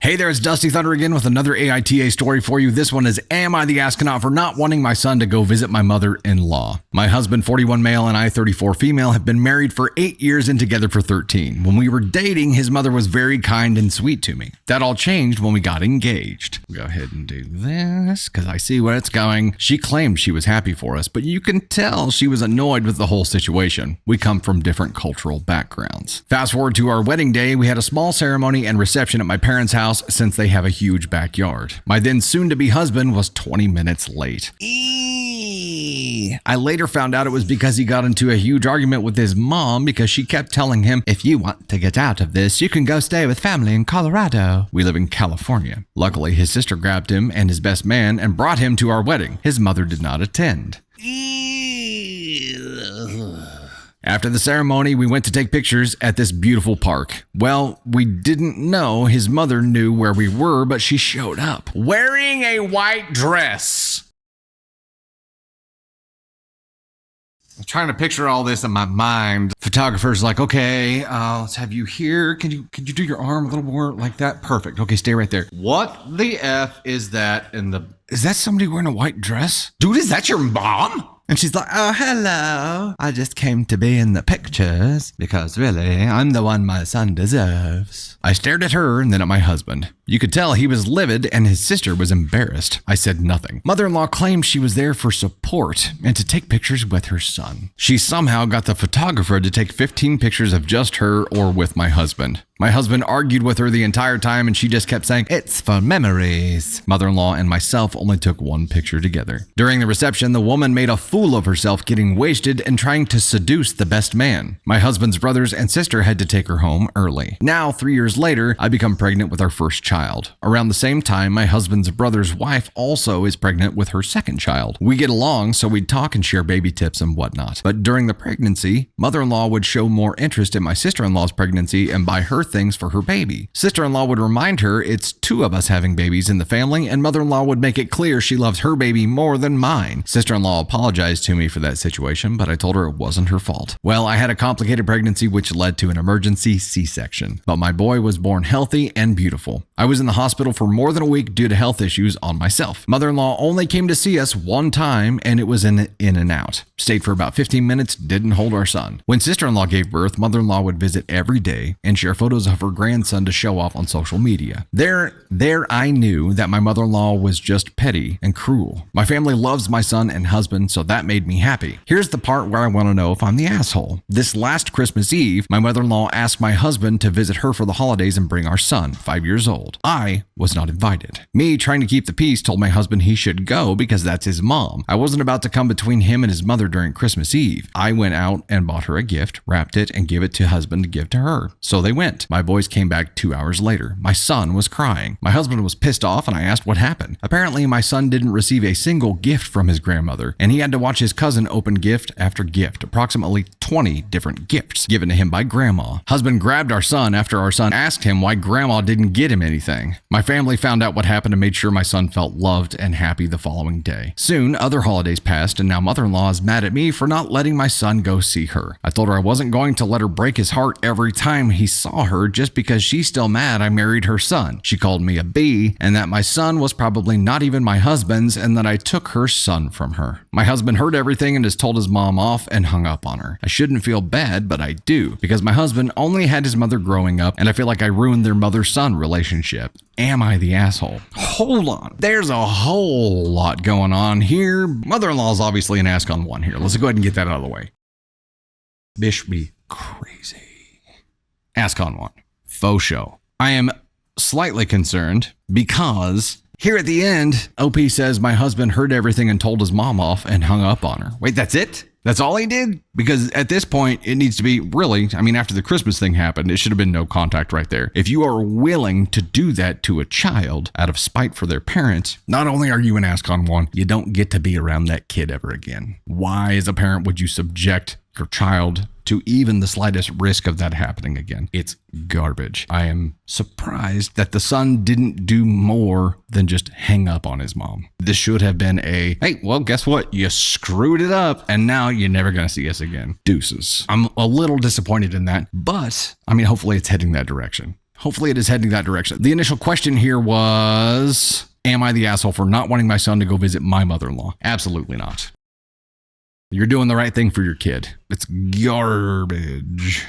Hey there, it's Dusty Thunder again with another AITA story for you. This one is, am I the astronaut for not wanting my son to go visit my mother-in-law? My husband, 41 male, and I, 34 female, have been married for 8 years and together for 13. When we were dating, his mother was very kind and sweet to me. That all changed when we got engaged. Go ahead and do this, because I see where it's going. She claimed she was happy for us, but you can tell she was annoyed with the whole situation. We come from different cultural backgrounds. Fast forward to our wedding day, we had a small ceremony and reception at my parents' house since they have a huge backyard. My then soon-to-be husband was 20 minutes late. I later found out it was because he got into a huge argument with his mom because she kept telling him, if you want to get out of this, you can go stay with family in Colorado. We live in California. Luckily, his sister grabbed him and his best man and brought him to our wedding. His mother did not attend. After the ceremony, we went to take pictures at this beautiful park. Well, we didn't know his mother knew where we were, but she showed up wearing a white dress. I'm trying to picture all this in my mind. Photographer's like, okay, let's have you here. Can you do your arm a little more like that? Perfect. Okay, stay right there. What the F is that in the... Is that somebody wearing a white dress? Dude, is that your mom? And she's like, oh, hello. I just came to be in the pictures because really, I'm the one my son deserves. I stared at her and then at my husband. You could tell he was livid and his sister was embarrassed. I said nothing. Mother-in-law claimed she was there for support and to take pictures with her son. She somehow got the photographer to take 15 pictures of just her or with my husband. My husband argued with her the entire time and she just kept saying, it's for memories. Mother-in-law and myself only took one picture together. During the reception, the woman made a fool of herself getting wasted and trying to seduce the best man. My husband's brothers and sister had to take her home early. Now, 3 years later, I become pregnant with our first child. Around the same time, my husband's brother's wife also is pregnant with her second child. We get along, so we'd talk and share baby tips and whatnot. But during the pregnancy, mother-in-law would show more interest in my sister-in-law's pregnancy and buy her things for her baby. Sister-in-law would remind her it's two of us having babies in the family, and mother-in-law would make it clear she loves her baby more than mine. Sister-in-law apologized to me for that situation, but I told her it wasn't her fault. Well, I had a complicated pregnancy which led to an emergency C-section, but my boy was born healthy and beautiful. I was in the hospital for more than a week due to health issues on myself. Mother-in-law only came to see us one time and it was in and out. Stayed for about 15 minutes, didn't hold our son. When sister-in-law gave birth, mother-in-law would visit every day and share photos of her grandson to show off on social media. There I knew that my mother-in-law was just petty and cruel. My family loves my son and husband, so that made me happy. Here's the part where I want to know if I'm the asshole. This last Christmas Eve, my mother-in-law asked my husband to visit her for the holidays and bring our son, 5 years old. I was not invited. Me, trying to keep the peace, told my husband he should go because that's his mom. I wasn't about to come between him and his mother during Christmas Eve. I went out and bought her a gift, wrapped it, and gave it to husband to give to her. So they went. My boys came back 2 hours later. My son was crying. My husband was pissed off and I asked what happened. Apparently, my son didn't receive a single gift from his grandmother, and he had to watch his cousin open gift after gift, approximately 20 different gifts given to him by grandma. Husband grabbed our son after our son asked him why grandma didn't get him anything. My family found out what happened and made sure my son felt loved and happy the following day. Soon, other holidays passed and now mother-in-law is mad at me for not letting my son go see her. I told her I wasn't going to let her break his heart every time he saw her just because she's still mad I married her son. She called me a B and that my son was probably not even my husband's and that I took her son from her. My husband heard everything and has told his mom off and hung up on her. I shouldn't feel bad, but I do, because my husband only had his mother growing up and I feel like I ruined their mother-son relationship. Am I the asshole? Hold on. There's a whole lot going on here. Mother-in-law is obviously an ask on one here. Let's go ahead and get that out of the way. Bish be crazy. Ask on one. Faux show. I am slightly concerned because here at the end, OP says my husband heard everything and told his mom off and hung up on her. Wait, that's it? That's all he did? Because at this point, it needs to be really, after the Christmas thing happened, it should have been no contact right there. If you are willing to do that to a child out of spite for their parents, not only are you an ask on one, you don't get to be around that kid ever again. Why, as a parent, would you subject your child to even the slightest risk of that happening again? It's garbage. I am surprised that the son didn't do more than just hang up on his mom. This should have been a, hey, well, guess what? You screwed it up and now you're never going to see us again. Deuces. I'm a little disappointed in that, but hopefully it's heading that direction. Hopefully it is heading that direction. The initial question here was, am I the asshole for not wanting my son to go visit my mother-in-law? Absolutely not. You're doing the right thing for your kid. It's garbage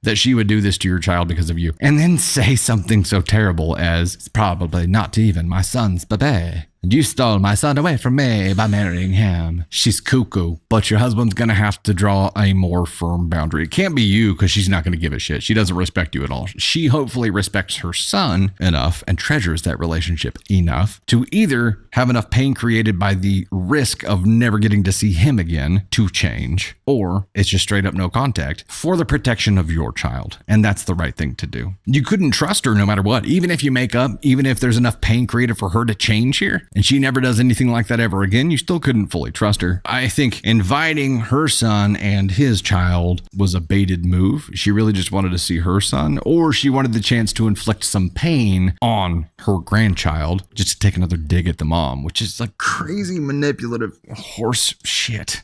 that she would do this to your child because of you. And then say something so terrible as, it's probably not even my son's baby. You stole my son away from me by marrying him. She's cuckoo, but your husband's going to have to draw a more firm boundary. It can't be you because she's not going to give a shit. She doesn't respect you at all. She hopefully respects her son enough and treasures that relationship enough to either have enough pain created by the risk of never getting to see him again to change, or it's just straight up no contact for the protection of your child. And that's the right thing to do. You couldn't trust her no matter what. Even if you make up, even if there's enough pain created for her to change here, and she never does anything like that ever again, you still couldn't fully trust her. I think inviting her son and his child was a baited move. She really just wanted to see her son, or she wanted the chance to inflict some pain on her grandchild just to take another dig at the mom, which is like crazy manipulative horse shit.